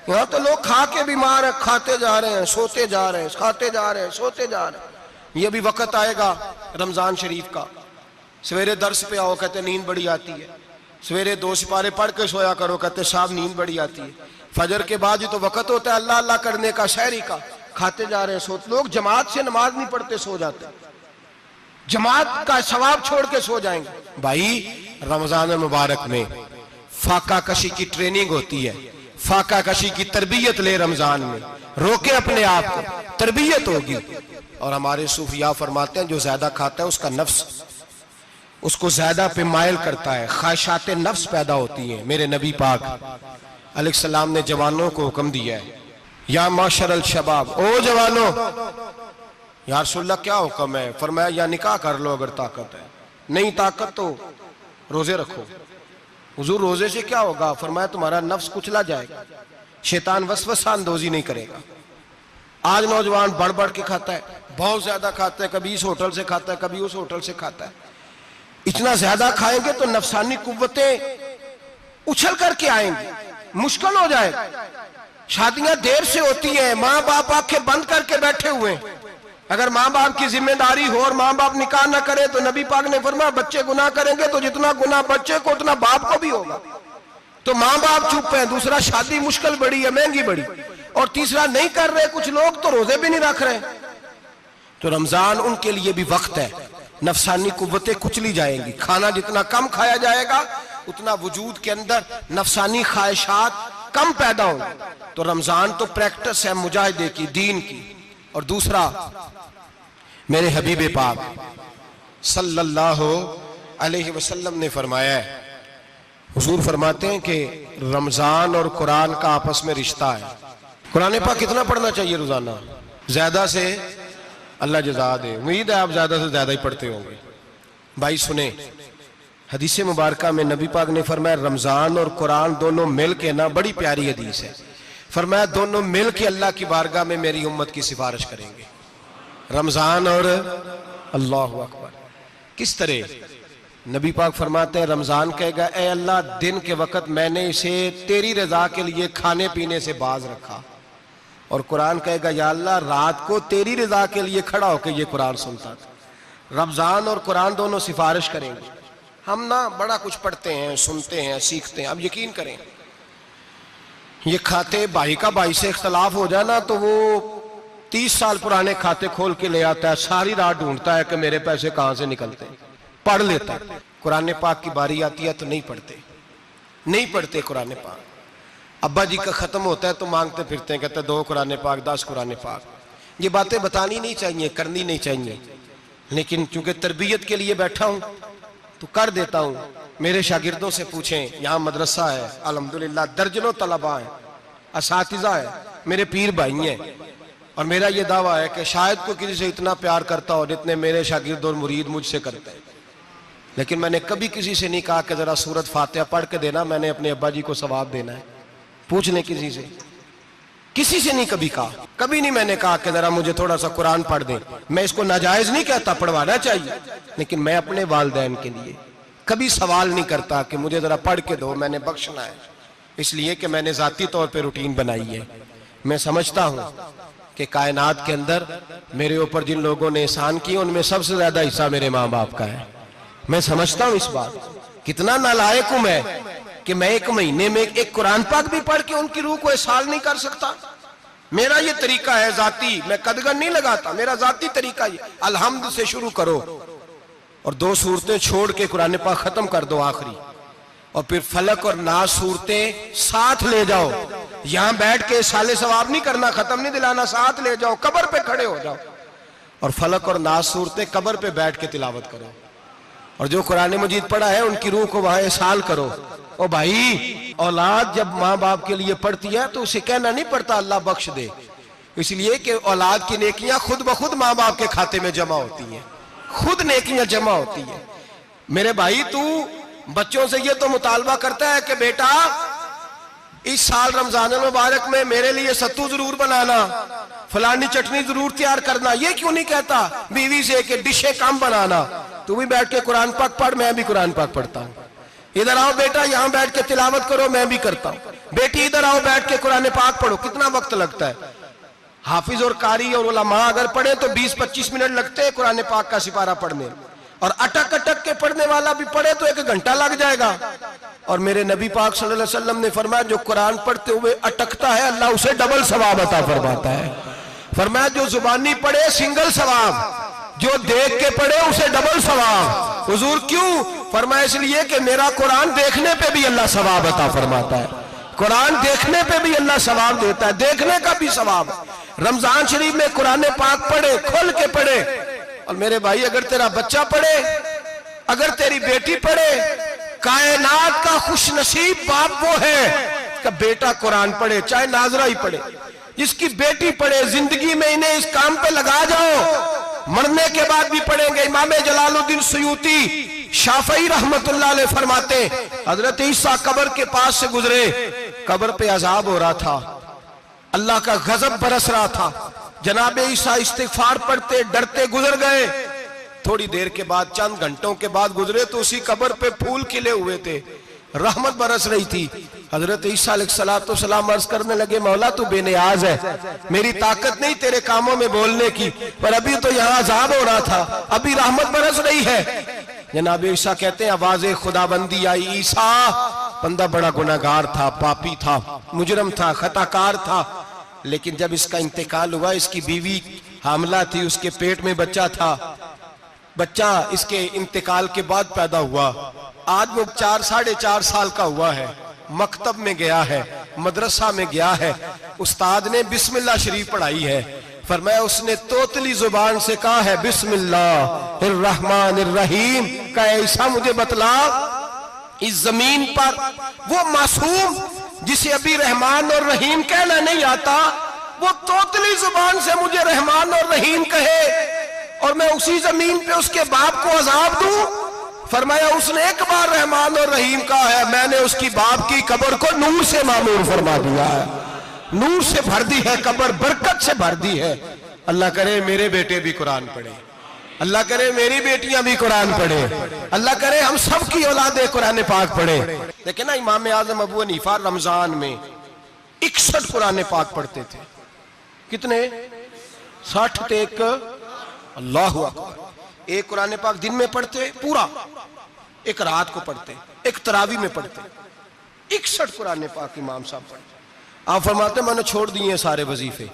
यहाँ तो लोग खा के बीमार है, खाते जा रहे हैं, सोते जा रहे हैं, खाते जा रहे हैं, सोते जा रहे हैं। ये भी वक्त आएगा रमजान शरीफ का, सवेरे दर्स पे आओ कहते नींद बड़ी आती है, सवेरे 2 सिपारे पढ़ के सोया करो कहते साहब नींद बड़ी आती है, फजर के बाद ही तो वक्त होता है अल्लाह अल्लाह करने का, शहरी का, खाते जा रहे हैं, सोते। लोग जमात से नमाज नहीं पढ़ते, सो जाते, जमात का सवाब छोड़ के सो जाएंगे। भाई रमजान मुबारक में फाका कशी की ट्रेनिंग होती है, फाका कशी की तरबियत ले, रमजान में रोके अपने आप को, तरबियत होगी। और हमारे सूफिया फरमाते हैं जो ज्यादा खाता है उसका नफ्स उसको ज्यादा पे मायल करता है, ख्वाहिशात नफ्स पैदा होती हैं। मेरे नबी पाक अलैहिस्सलाम ने जवानों को हुक्म दिया है, या माशर अल शबाब, ओ जवानों। या रसूलल्लाह क्या हुक्म है? फरमाया या निकाह कर लो अगर ताकत है, नहीं ताकत तो रोजे रखो। हुजूर रोजे से क्या होगा? फरमाया तुम्हारा नफ्स कुचला जाएगा, शैतान वसवसा अंदोजी नहीं करेगा। आज नौजवान बढ़ बढ़ के खाता है, बहुत ज्यादा खाता है, कभी इस होटल से खाता है, कभी उस होटल से खाता है। इतना ज्यादा खाएंगे तो नफसानी कुव्वतें उछल करके आएंगी, मुश्किल हो जाएगा। शादियां देर से होती हैं, माँ बाप आंखें बंद करके बैठे हुए हैं। अगर माँ बाप की जिम्मेदारी हो और माँ बाप निकाह ना करे तो नबी पाक ने फरमाया बच्चे गुनाह करेंगे तो जितना गुनाह बच्चे को उतना बाप को भी होगा। तो माँ बाप चुप है, दूसरा शादी मुश्किल बड़ी है, महंगी बड़ी, और तीसरा नहीं कर रहे कुछ लोग तो रोजे भी नहीं रख रहे। तो रमजान उनके लिए भी वक्त है, नफसानी कुव्वतें कुचली जाएंगी। खाना जितना कम खाया जाएगा उतना वजूद के अंदर नफसानी ख्वाहिशात कम पैदा होंगे। तो रमजान तो प्रैक्टिस है मुजाहिदे की, दीन की। और दूसरा मेरे हबीब पाक सल्लल्लाहु अलैहि वसल्लम ने फरमाया है, हुजूर फरमाते हैं कि रमजान और कुरान का आपस में रिश्ता है। कुरान पाक कितना पढ़ना चाहिए रोजाना? ज्यादा से अल्लाह जज़ा दे, उम्मीद है आप ज्यादा से ज्यादा ही पढ़ते होंगे। भाई सुने, हदीस मुबारका में नबी पाक ने फरमाया रमजान और कुरान दोनों मिल के ना, बड़ी प्यारी हदीस है, फरमाया दोनों मिल के अल्लाह की बारगाह में मेरी उम्मत की सिफारिश करेंगे। रमजान और अल्लाहु अकबर। किस तरह? नबी पाक फरमाते हैं रमजान कहेगा ए अल्लाह दिन के वक्त मैंने इसे तेरी रजा के लिए खाने पीने से बाज रखा, और कुरान कहेगा या अल्लाह रात को तेरी रजा के लिए खड़ा होकर ये कुरान सुनता था। रमजान और कुरान दोनों सिफारिश करेंगे। हम ना बड़ा कुछ पढ़ते हैं, सुनते हैं, सीखते हैं। अब यकीन करें, ये खाते भाई का भाई से इख्तलाफ हो जाए ना तो वो 30 साल पुराने खाते खोल के ले आता है, सारी रात ढूंढता है कि मेरे पैसे कहां से निकलते हैं, पढ़ लेता है। कुरान पाक की बारी आती है तो नहीं पढ़ते कुरान पाक। अब्बा जी का खत्म होता है तो मांगते फिरते हैं, कहते 2 कुरान पाक, 10 कुरान पाक। ये बातें बतानी नहीं चाहिए, करनी नहीं चाहिए, लेकिन चूंकि तरबियत के लिए बैठा हूं तो कर देता हूं। मेरे शागिर्दों से पूछें, यहाँ मदरसा है अल्हम्दुलिल्लाह, दर्जनों तलबा है, असातिज़ा है, मेरे पीर भाई हैं। और मेरा ये दावा है कि शायद कोई किसी से इतना प्यार करता हो जितने मेरे शागिर्द और मुरीद मुझसे करते हैं। लेकिन मैंने कभी किसी से नहीं कहा कि जरा सूरत फातिहा पढ़ के देना, मैंने अपने अब्बा जी को सवाब देना है। पूछ लें किसी से नहीं कभी कहा, कभी नहीं मैंने कहा कि जरा मुझे थोड़ा सा कुरान पढ़ दे। मैं इसको नाजायज नहीं कहता, पढ़वाना चाहिए, लेकिन मैं अपने वालिदैन के लिए कभी सवाल नहीं करता कि मुझे जरा पढ़ के दो, मैंने बख्शना है। इसलिए कि मैंने जाती तौर पे रूटीन बनाई है। मैं समझता हूं कि कायनात के अंदर मेरे ऊपर जिन लोगों ने एहसान किए उनमें सबसे ज्यादा हिस्सा मेरे माँ बाप का है। मैं समझता हूं इस बात। कितना नालायक हूं मैं कि मैं 1 महीने में एक कुरान पाक भी पढ़ के उनकी रूह को एहसाल नहीं कर सकता। मेरा ये तरीका है जाती, मैं कदगन नहीं लगाता, मेरा जाती तरीका ये, अलहम्द से शुरू करो और 2 सूरतें छोड़ के कुरान पाक खत्म कर दो आखिरी, और फिर फलक और नास सूरतें साथ ले जाओ। यहां बैठ के साले सवाब नहीं करना, खत्म नहीं दिलाना, साथ ले जाओ, कब्र पे खड़े हो जाओ और फलक और नास सूरतें कब्र पे बैठ के तिलावत करो। और जो कुरान मजीद पढ़ा है उनकी रूह को वहां एहसाल करो। ओ भाई, औलाद जब माँ बाप के लिए पढ़ती है तो उसे कहना नहीं पड़ता अल्लाह बख्श दे, इसलिए कि औलाद की नेकियां खुद ब खुद माँ बाप के खाते में जमा होती हैं, खुद नेकियां जमा होती हैं। मेरे भाई, तू बच्चों से ये तो मुतालबा करता है कि बेटा इस साल रमजान मुबारक में मेरे लिए सत्तू जरूर बनाना, फलानी चटनी जरूर तैयार करना, ये क्यों नहीं कहता बीवी से कि डिशे कम बनाना। तू भी बैठ के कुरान पाक पढ़, मैं भी कुरान पाक पढ़ता हूँ। इधर आओ बेटा, यहाँ बैठ के तिलावत करो, मैं भी करता हूँ। बेटी इधर आओ, बैठ के कुरान पाक पढ़ो। कितना वक्त लगता है? हाफिज और कारी और उलमा अगर पढ़े तो 20-25 मिनट लगते हैं कुरान पाक का सिपारा पढ़ने, और अटक अटक के पढ़ने वाला भी पढ़े तो 1 घंटा लग जाएगा। और मेरे नबी पाक सल्लल्लाहु अलैहि वसल्लम ने फरमाया जो कुरान पढ़ते हुए अटकता है अल्लाह उसे डबल सवाब अता फरमाता है। फरमाया जो जुबानी पढ़े सिंगल सवाब, जो देख के पढ़े उसे डबल सवाब। हुजूर क्यों? फरमाया इसलिए कि मेरा कुरान देखने पे भी अल्लाह सवाब अता फरमाता है, कुरान देखने पे भी अल्लाह सवाब देता है, देखने का भी सवाब। रमजान शरीफ में कुरान पाक पढ़े, खोल के पढ़े। और मेरे भाई, अगर तेरा बच्चा पढ़े, अगर तेरी बेटी पढ़े, कायनात का खुशनसीब बाप वो है कि बेटा कुरान पढ़े, चाहे नाजरा ही पढ़े। जिसकी बेटी पढ़े, जिंदगी में इन्हें इस काम पे लगा जाओ, मरने के बाद भी पढ़ेंगे। इमाम जलालुद्दीन सुयूती शाफई रहमतुल्लाह अलैह फरमाते, हजरत ईसा कब्र के पास से गुजरे, कब्र पे अजाब हो रहा था, अल्लाह का गजब बरस रहा था। जनाबे ईसा इस्तिगफार पढ़ते डरते गुजर गए। थोड़ी देर के बाद, चंद घंटों के बाद गुजरे तो उसी कब्र पे फूल खिले हुए थे, रहमत बरस रही थी। हजरत ईसा अलैहिस्सलाम अर्ज करने लगे, मौला तू बेनियाज है, मेरी ताकत नहीं तेरे कामों में बोलने की, पर अभी तो यहाँ अजाब हो रहा था, अभी रहमत बरस रही है। जनाब ईसा कहते हैं आवाज़े खुदाबंदी आई, ईसा बंदा बड़ा गुनाहगार था, पापी था, मुजरम था, खताकार था, लेकिन जब इसका इंतकाल हुआ, इसकी बीवी हामला थी, उसके पेट में बच्चा था, बच्चा इसके इंतकाल के बाद पैदा हुआ। आज वो 4-4.5 साल का हुआ है, मकतब में गया है, मदरसा में गया है, उस्ताद ने बिस्मिल्लाह शरीफ पढ़ाई है। फरमाया उसने तोतली जुबान से कहा है बिस्मिल्लाहिर्रहमानिर्रहीम का, ऐसा मुझे बतला इस जमीन पर वो मासूम जिसे अभी रहमान और रहीम कहना नहीं आता, वो तोतली जुबान से मुझे रहमान और रहीम कहे और मैं उसी जमीन पे उसके बाप को अजाब दूं। फरमाया उसने एक बार रहमान और रहीम कहा है, मैंने उसकी बाप की कब्र को नूर से मामूर फरमा दिया है, नूर से भर दी है कब्र, बरकत से भर दी है। अल्लाह करे मेरे बेटे भी कुरान पढ़े, अल्लाह करे मेरी बेटियां भी कुरान पढ़े, अल्लाह करे हम सब की औलादे कुरान पाक पढ़े। लेकिन ना इमाम आजम अबू हनीफा रमजान में 61 कुरान पाक पढ़ते थे, कितने? 60 ते एक अल्लाहु अकबर। एक कुरान पाक दिन में पढ़ते पूरा, एक रात को पढ़ते, एक तरावी में पढ़ते, 61 कुरान पाक इमाम साहब पढ़ते। आप फरमाते मैंने छोड़ दिए सारे वजीफे,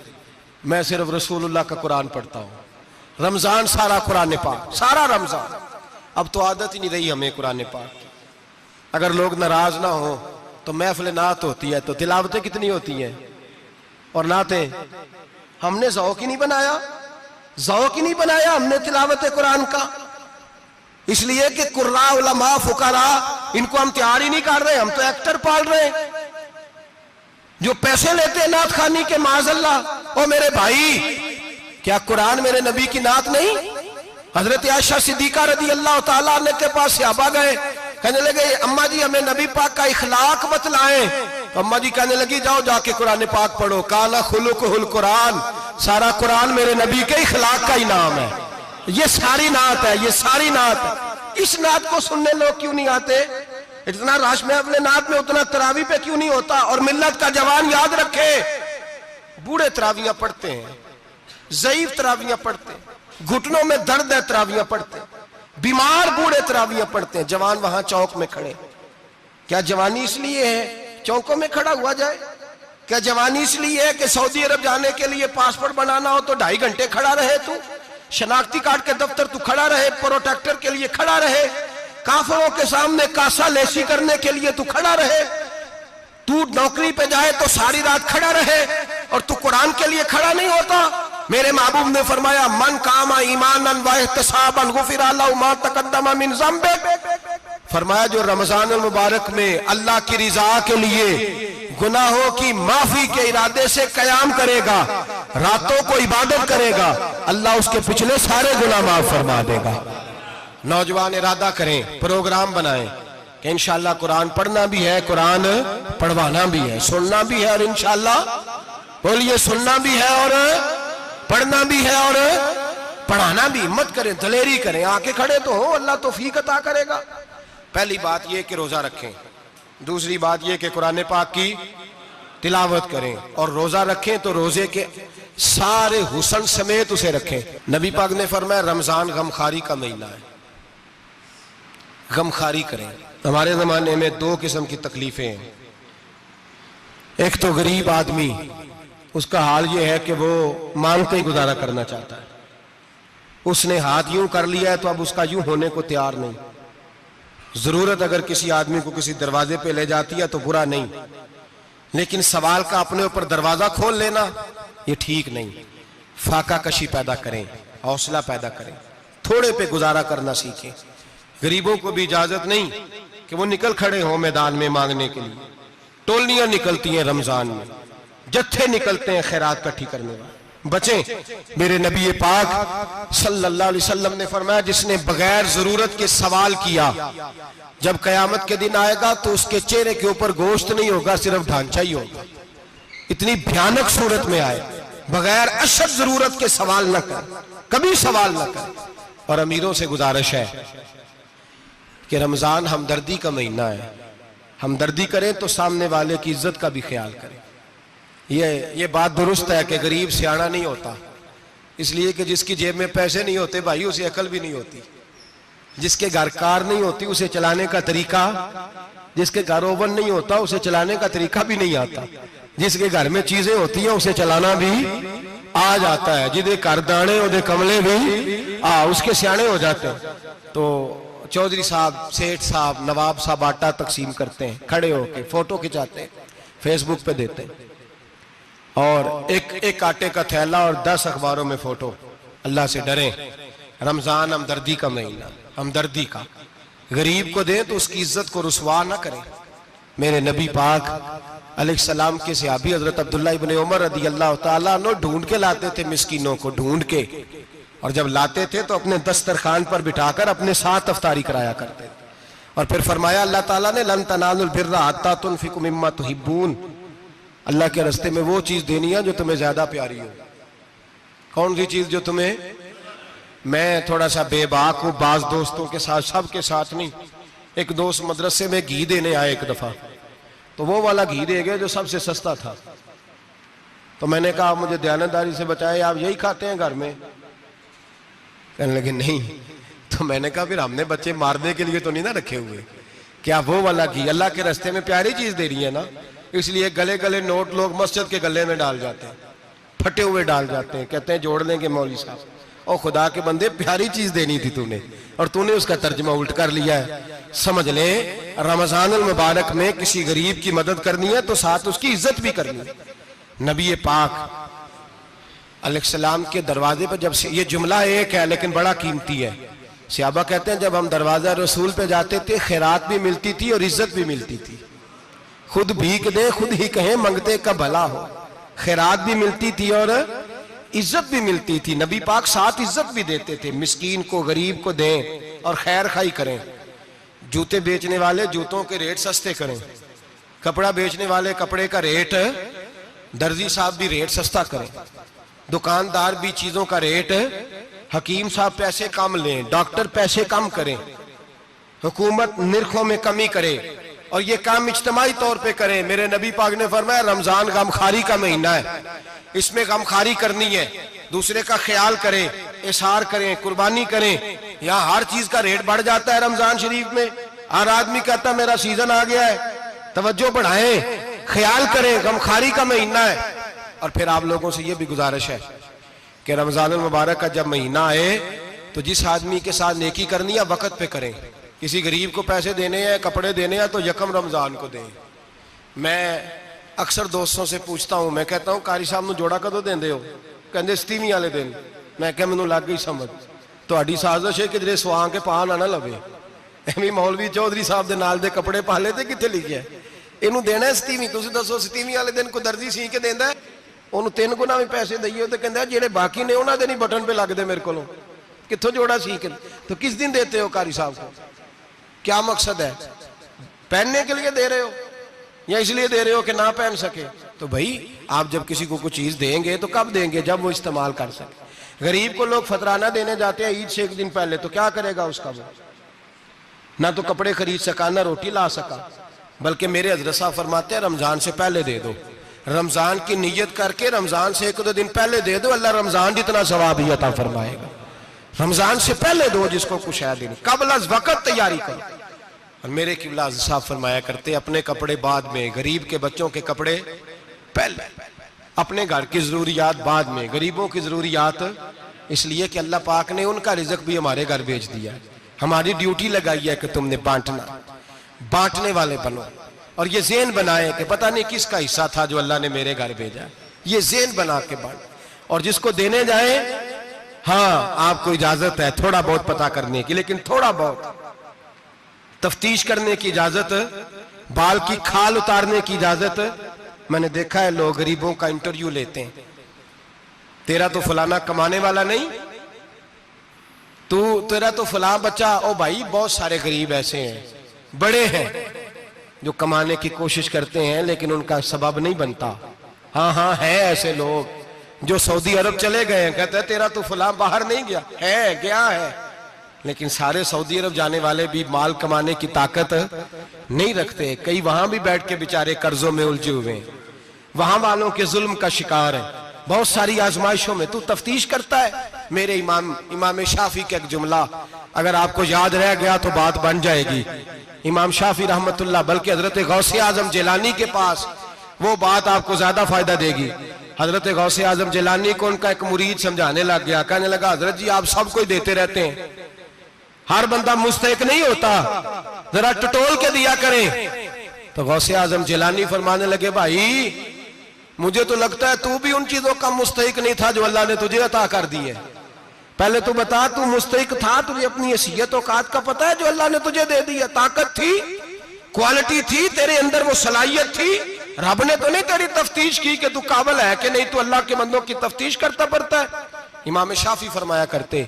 मैं सिर्फ रसूलुल्लाह का कुरान पढ़ता हूं। रमजान सारा कुरान पाक, सारा रमजान। अब तो आदत ही नहीं रही हमें कुरान पाक की। अगर लोग नाराज ना हो तो महफिल नात होती है तो तिलावतें कितनी होती हैं, और नाते हमने ज़ौक़ ही नहीं बनाया, ज़ौक़ ही नहीं बनाया हमने तिलावत कुरान का। इसलिए कि कुर्रा उलमा फुकरा इनको हम तैयार ही नहीं कर रहे, हम तो एक्टर पाल रहे हैं जो पैसे लेते हैं नात खानी के। माज़अल्लाह, ओ मेरे भाई, क्या कुरान मेरे नबी की नात नहीं? हजरत आयशा सिद्दीका रज़ी अल्लाह ताला अन्हा के पास सहाबा गए, कहने लगे अम्मा जी हमें नबी पाक का इखलाक बतलाएं। तो अम्मा जी कहने लगी जाओ जाके कुरान पाक पढ़ो, काला खुलुकुहुल कुरान, सारा कुरान मेरे नबी के इखलाक का ही नाम है। ये सारी नात है, ये सारी नात है। इस नात को सुनने लोग क्यों नहीं आते? इतना राश में अपने नात में उतना तरावी पे क्यों नहीं होता? और मिल्लत का जवान याद रखे, बूढ़े तरावियां पढ़ते हैं, ज़ईफ तरावियां पढ़ते हैं, घुटनों में दर्द है तरावियां पढ़ते हैं, बीमार बूढ़े तरावियां पढ़ते हैं, जवान वहां चौक में खड़े। क्या जवानी इसलिए है चौकों में खड़ा हुआ जाए? क्या जवानी इसलिए है कि सऊदी अरब जाने के लिए पासपोर्ट बनाना हो तो 2.5 घंटे खड़ा रहे तू, शनाख्ती कार्ड के दफ्तर तू खड़ा रहे, प्रोटेक्टर के लिए खड़ा रहे, काफिरों के सामने कासा लेसी करने के लिए तू खड़ा रहे, तू नौकरी पे जाए तो सारी रात खड़ा रहे, और तू कुरान के लिए खड़ा नहीं होता? मेरे महबूब ने फरमाया मन कामा ईमानन व इहतिसाबन गुफिरा लहु मा तक़द्दम मिन ज़ंबि। फरमाया जो रमजान मुबारक में अल्लाह की रिजा के लिए गुनाहों की माफी के इरादे से कयाम करेगा, रातों को इबादत करेगा, अल्लाह उसके पिछले सारे गुनाह माफ फरमा देगा। नौजवान इरादा करें, प्रोग्राम बनाएं कि इंशाअल्लाह कुरान पढ़ना भी है, कुरान पढ़वाना भी है, सुनना भी है, और इंशाअल्लाह बोलिए सुनना भी है और पढ़ना भी है और पढ़ाना भी। हिम्मत करें, दलेरी करें, आके खड़े तो हो, अल्लाह तौफीक अता करेगा। पहली बात यह कि रोजा रखें, दूसरी बात यह कि कुरान पाक की तिलावत करें, और रोजा रखें तो रोजे के सारे हुस्न समेत उसे रखें। नबी पाक ने फरमाया रमजान गमखारी का महीना है, गमखारी करें। हमारे जमाने में 2 किस्म की तकलीफें हैं। एक तो गरीब आदमी, उसका हाल यह है कि वो मांगते ही गुजारा करना चाहता है, उसने हाथ यूं कर लिया है तो अब उसका यूं होने को तैयार नहीं। जरूरत अगर किसी आदमी को किसी दरवाजे पे ले जाती है तो बुरा नहीं, लेकिन सवाल का अपने ऊपर दरवाजा खोल लेना ये ठीक नहीं। फाका कशी पैदा करें, हौसला पैदा करें, थोड़े पे गुजारा करना सीखें। गरीबों को भी इजाजत नहीं कि वो निकल खड़े हों मैदान में मांगने के लिए। टोलियां निकलती हैं रमजान में, जत्थे निकलते हैं खैरात इकट्ठी करने वाले। बचें। मेरे नबी पाक सल्लल्लाहु अलैहि वसल्लम ने फरमाया जिसने बगैर जरूरत के सवाल किया, जब कयामत के दिन आएगा तो उसके चेहरे के ऊपर गोश्त नहीं होगा, सिर्फ ढांचा ही होगा। इतनी भयानक सूरत में आए, बगैर अशद जरूरत के सवाल न कर, कभी सवाल न कर। और अमीरों से गुजारिश है कि रमजान हमदर्दी का महीना है, हमदर्दी करें तो सामने वाले की इज्जत का भी ख्याल करें। ये बात दुरुस्त है कि गरीब सियाना नहीं होता, इसलिए कि जिसकी जेब में पैसे नहीं होते भाई उसे अकल भी नहीं होती। जिसके घर कार नहीं होती उसे चलाने का तरीका, जिसके घर ओवन नहीं होता उसे चलाने का तरीका भी नहीं आता। जिसके घर में चीजें होती हैं उसे चलाना भी आ जाता है। जिदे घर दाने उदे कमले भी उसके सियाने हो जाते हैं। तो चौधरी साहब, सेठ साहब, नवाब साहब आटा तकसीम करते हैं, खड़े होके फोटो खिंचाते हैं, फेसबुक पे देते हैं, और एक आटे का थैला और 10 अखबारों में फोटो। अल्लाह से डरें। रमजान हमदर्दी का महीना, हमदर्दी का। गरीब को दें तो उसकी इज्जत को रुसवा ना करें। मेरे नबी पाक अलैहिस्सलाम के सहाबी हजरत अब्दुल्ला इब्ने उमर रदी अल्लाह ताला अन्हु ढूंढ के लाते थे मिस्कीनों को, ढूंढ के, और जब लाते थे तो अपने दस्तरखान पर बिठाकर अपने साथ अफ्तारी कराया करते थे। और फिर फरमाया अल्लाह ताला ने लन तनालुल बिर्रा हत्ता तुनफिकु मिम्मा तुहिब्बून, अल्लाह के रास्ते में वो चीज देनी है जो तुम्हें ज्यादा प्यारी हो। कौन सी चीज जो तुम्हें, मैं थोड़ा सा बेबाक हूं बाज दोस्तों के साथ, सबके साथ नहीं। एक दोस्त मदरसे में घी देने आए एक दफा, तो वो वाला घी दे गए जो सबसे सस्ता था। तो मैंने कहा आप मुझे दयानतदारी से बचाए, आप यही खाते हैं घर में? कहने लगे नहीं। तो मैंने कहा फिर हमने बच्चे मारने के लिए तो नहीं ना रखे हुए, क्या वो वाला घी अल्लाह के रास्ते में प्यारी चीज दे रही है ना, इसलिए गले गले नोट लोग मस्जिद के गले में डाल जाते हैं, फटे हुए डाल जाते हैं, कहते हैं जोड़ लेंगे मौलवी साहब। और खुदा के बंदे प्यारी चीज देनी थी तूने और तूने उसका तर्जमा उल्ट कर लिया है। समझ ले रमजान अल मुबारक में किसी गरीब की मदद करनी है तो साथ उसकी इज्जत भी करनी है। नबी पाक अलैहिस्सलाम के दरवाजे पर जब ये जुमला एक है लेकिन बड़ा कीमती है, सहाबा कहते हैं जब हम दरवाजा रसूल पे जाते थे खैरात भी मिलती थी और इज्जत भी मिलती थी। खुद भीख दे खुद ही कहें मंगते का भला हो, खैरात भी मिलती थी और इज्जत भी मिलती थी। नबी पाक साथ इज्जत भी देते थे, मिस्कीन को गरीब को दें और खैर खाई करें। जूते बेचने वाले जूतों के रेट सस्ते करें, कपड़ा बेचने वाले कपड़े का रेट, दर्जी साहब भी रेट सस्ता करें, दुकानदार भी चीजों का रेट, हकीम साहब पैसे कम लें, डॉक्टर पैसे कम करें, हुकूमत निर्खों में कमी करे और ये काम इज्तिमाई तौर पे करें। मेरे नबी पाक ने फरमाया रमजान गमखारी का महीना है, इसमें गमखारी करनी है, दूसरे का ख्याल करें, इशार करें, कुर्बानी करें। यहाँ हर चीज का रेट बढ़ जाता है रमजान शरीफ में। हर आदमी कहता है मेरा सीजन आ गया है, तवज्जो बढ़ाएं, ख्याल करें, गमखारी का महीना है। और फिर आप लोगों से ये भी गुजारिश है कि रमजान मुबारक का जब महीना आए तो जिस आदमी के साथ नेकी करनी है वक्त पे करें। किसी गरीब को पैसे देने हैं, कपड़े देने हैं तो यकम रमजान को दें। मैं अक्सर दोस्तों से पूछता हूं, मैं कहता हूं कारी साहब नूं जोड़ा कदों देंदे हो? कहंदे 27 वाले दिन। मैं कहा मैनूं लग गई समझ, तुहाडी साजिश है किधरे सवा के पा ना लवे। एवं मौलवी चौधरी साहब दे नाल दे कपड़े पा ले ते कित्थे लिखिआ इनू देना 27? तुसीं दसो 27 वाले दिन कोई दर्जी सी के देंदा है? ਉਹਨੂੰ 3 ਗੁਣਾ ਵੀ पैसे दईए तो कहता ਜਿਹੜੇ बाकी ने उन्होंने नहीं बटन पे लगते मेरे को कितों जोड़ा सीख। तो किस दिन देते हो कारी साहब को? क्या मकसद है? पहनने के लिए दे रहे हो या इसलिए दे रहे हो कि ना पहन सके? तो भाई आप जब किसी को कुछ चीज देंगे तो कब देंगे? जब वो इस्तेमाल कर सके। गरीब को लोग फतराना देने जाते हैं ईद से एक दिन पहले, तो क्या करेगा उसका? वो ना तो कपड़े खरीद सका ना रोटी ला सका। बल्कि मेरे हजरत साहब फरमाते हैं रमजान से पहले दे दो, रमजान की नीयत करके रमजान से 1-2 दिन पहले दे दो, अल्लाह रमजान जितना सवाब ही अता फरमाएगा। रमजान से पहले दो जिसको कुछ है दिन, कबल अज़ वक़्त तैयारी करो। और मेरे किबला साहब फरमाया करते अपने कपड़े बाद में, गरीब के बच्चों के कपड़े पहले, अपने घर की जरूरियात बाद में, गरीबों की जरूरियात। इसलिए कि अल्लाह पाक ने उनका रिज़्क़ भी हमारे घर भेज दिया। हमारी ड्यूटी लगाई है कि तुमने बांटना, बांटने वाले बनो। और ये ज़हन बनाए कि पता नहीं किसका हिस्सा था जो अल्लाह ने मेरे घर भेजा, ये ज़हन बना के बांट। और जिसको देने जाए, हाँ आपको इजाजत है थोड़ा बहुत पता करने की, लेकिन थोड़ा बहुत तफ्तीश करने की इजाजत, बाल की खाल उतारने की इजाजत। मैंने देखा है लोग गरीबों का इंटरव्यू लेते हैं, तेरा तो फलाना कमाने वाला नहीं, तेरा तो फलां बच्चा। ओ भाई बहुत सारे गरीब ऐसे हैं, बड़े हैं जो कमाने की कोशिश करते हैं लेकिन उनका सबब नहीं बनता। हाँ हाँ है ऐसे लोग जो सऊदी अरब चले गए हैं, कहते हैं तेरा तो फलां बाहर नहीं गया है, गया है, लेकिन सारे सऊदी अरब जाने वाले भी माल कमाने की ताकत नहीं रखते। कई वहां भी बैठ के बेचारे कर्जों में उलझे हुए हैं, वहां वालों के जुल्म का शिकार है। बहुत सारी आजमाइशों में तू तफ्तीश करता है। मेरे इमाम शाफी का एक जुमला अगर आपको याद रह गया तो बात बन जाएगी। इमाम शाफी रहमतुल्लाह, बल्कि हजरत गौसे आजम जिलानी के पास वो बात आपको ज्यादा फायदा देगी। हजरत गौसे आजम जिलानी को उनका एक मुरीद समझाने लग गया, कहने लगा हजरत जी आप सबको ही देते रहते हैं, हर बंदा मुस्तहिक नहीं होता, जरा टटोल के दिया करें। तो गौसे आजम जिलानी फरमाने लगे भाई मुझे तो लगता है तू भी उन चीजों का मुस्तहिक नहीं था जो अल्लाह ने तुझे अता कर दी है। पहले तू बता तू मुस्तहिक था, तुझे अपनी हैसियत औकात का पता है जो अल्लाह ने तुझे दे दी है? ताकत थी, क्वालिटी थी, तेरे अंदर वो सलाहियत थी। रब ने तो नहीं तेरी तफ्तीश की कि तू काबिल है कि नहीं, तू अल्लाह के बंदों की तफ्तीश करता पड़ता है। इमाम शाफी फरमाया करते,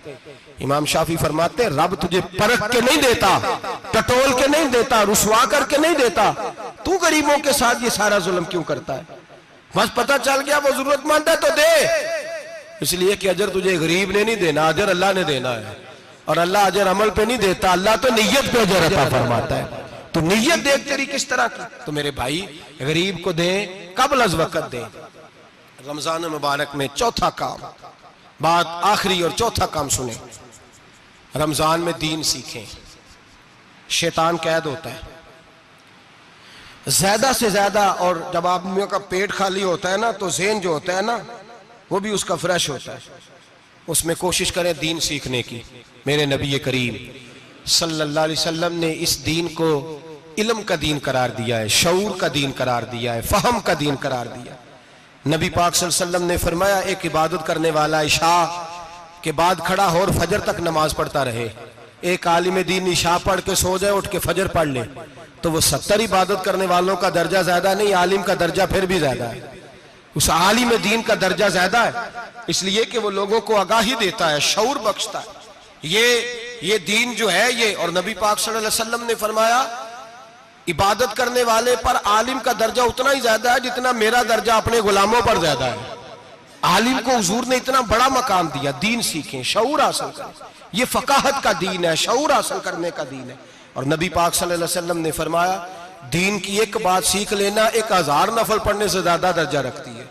इमाम शाफी फरमाते रब तुझे परख के नहीं देता, टटोल के नहीं देता, रुसवा करके नहीं देता। तू गरीबों के साथ ये सारा जुल्म क्यों करता है? बस पता चल गया वो जरूरतमंद है तो दे, इसलिए कि अजर तुझे गरीब ने नहीं देना, अजर अल्लाह ने देना है। और अल्लाह अजर अमल पे नहीं देता, अल्लाह तो नियत पे अजर अता फरमाता है। तो नियत देख तेरी किस तरह की। तो मेरे भाई गरीब को दें, कबल अज़ वक़्त दें। रमजान मुबारक में चौथा काम, बात आखिरी और चौथा काम सुने, रमजान में दीन सीखें। शैतान कैद होता है ज्यादा से ज्यादा, और जब आदमियों का पेट खाली होता है ना तो ज़हन जो होता है ना वो भी उसका फ्रेश होता है। उसमें कोशिश करें दीन सीखने की। मेरे नबी करीम सल्लल्लाहु अलैहि वसल्लम ने इस दीन को इल्म का दीन करार दिया है, शऊर का दीन करार दिया है, फहम का दीन करार दिया। नबी पाक सल्लल्लाहु अलैहि वसल्लम ने फरमाया, एक इबादत करने वाला इशा के बाद खड़ा हो और फजर तक नमाज पढ़ता रहे। एक आलिम दीन इशा पढ़ के सो जाए, उठ के फजर पढ़ ले, तो वो 70 इबादत करने वालों का दर्जा ज्यादा नहीं, आलिम का दर्जा फिर भी ज्यादा है। उस आलिम दीन का दर्जा ज्यादा है, इसलिए कि वो लोगों को आगाही देता है, शऊर बख्शता है। ये दीन जो है ये, और नबी पाक सल्लल्लाहु अलैहि वसल्लम ने फरमाया, इबादत करने वाले पर आलिम का दर्जा उतना ही ज्यादा है जितना मेरा दर्जा अपने गुलामों पर ज्यादा है। आलिम को हुजूर ने इतना बड़ा मकाम दिया। दीन सीखें, शऊर हासिल करें। ये फकाहत का दीन है, शऊर हासिल करने का दीन है। और नबी पाक सल्लल्लाहु अलैहि वसल्लम ने फरमाया, दीन की एक बात सीख लेना 1000 नफल पढ़ने से ज्यादा दर्जा रखती है।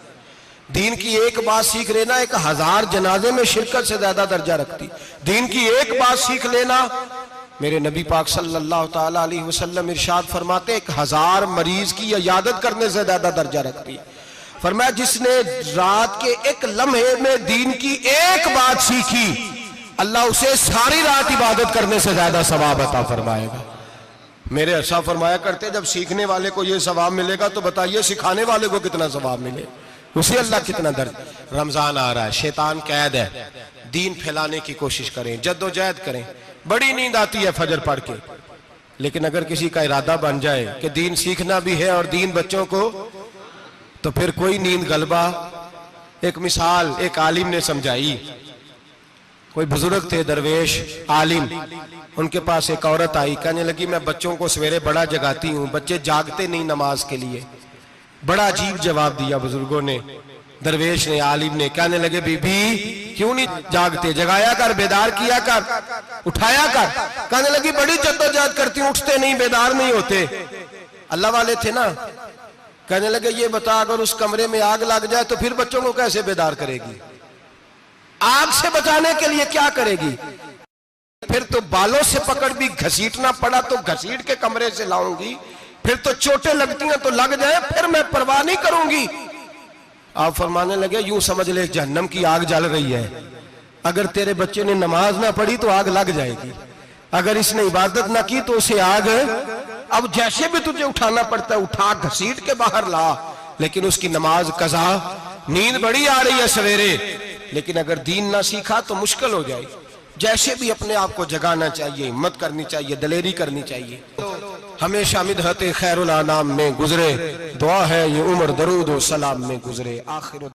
दीन की एक बात सीख लेना 1000 जनाजे में शिरकत से ज्यादा दर्जा रखती। दीन की एक बात सीख लेना, मेरे नबी पाक सल्लल्लाहु ताला अलैहि वसल्लम इरशाद फरमाते, 1000 मरीज की इयादत करने से ज्यादा दर्जा रखती। फरमाया, जिसने रात के एक लम्हे में दीन की एक बात सीखी, अल्लाह उसे सारी रात इबादत करने से ज्यादा सवाब अता फरमाएगा। मेरे अर्शा फरमाया करते, जब सीखने वाले को यह सवाब मिलेगा तो बताइए सिखाने वाले को कितना सवाब मिले, उसे अल्लाह कितना दर्ज। रमजान आ रहा है, शैतान कैद है, दीन फैलाने की कोशिश करें, जद्दोजहद करें। बड़ी नींद आती है फजर पढ़ के, लेकिन अगर किसी का इरादा बन जाए कि दीन सीखना भी है और दीन बच्चों को, तो फिर कोई नींद गलबा। एक मिसाल एक आलिम ने समझाई। कोई बुजुर्ग थे, दरवेश आलिम, उनके पास एक औरत आई, कहने लगी, मैं बच्चों को सवेरे बड़ा जगाती हूँ, बच्चे जागते नहीं नमाज के लिए। बड़ा अजीब जवाब दिया बुजुर्गों ने, दरवेश ने, आलिम ने। कहने लगे, बीबी क्यों नहीं जागते, जगाया कर, बेदार किया कर, उठाया कर। कहने लगी, बड़ी जद्दोजहद करती हूं, उठते नहीं, बेदार नहीं होते। अल्लाह वाले थे ना। कहने लगे, ये बता, अगर उस कमरे में आग लग जाए तो फिर बच्चों को कैसे बेदार करेगी? आग से बचाने के लिए क्या करेगी? फिर तो बालों से पकड़ भी घसीटना पड़ा तो घसीट के कमरे से लाऊंगी, फिर तो चोटें लगती हैं तो लग जाए, फिर मैं परवाह नहीं करूंगी। आप फरमाने लगे, यूं समझ ले जहन्नम की आग जल रही है, अगर तेरे बच्चे ने नमाज ना पढ़ी तो आग लग जाएगी, अगर इसने इबादत ना की तो उसे आग, अब जैसे भी तुझे उठाना पड़ता है उठा घसीट के बाहर ला, लेकिन उसकी नमाज कज़ा। नींद बड़ी आ रही है सवेरे, लेकिन अगर दीन ना सीखा तो मुश्किल हो जाएगी। जैसे भी अपने आप को जगाना चाहिए, हिम्मत करनी चाहिए, दलेरी करनी चाहिए। हमेशा मिदहते खैरुल आनाम में गुजरे, दुआ है ये उम्र दरूद व सलाम में गुजरे। आखिर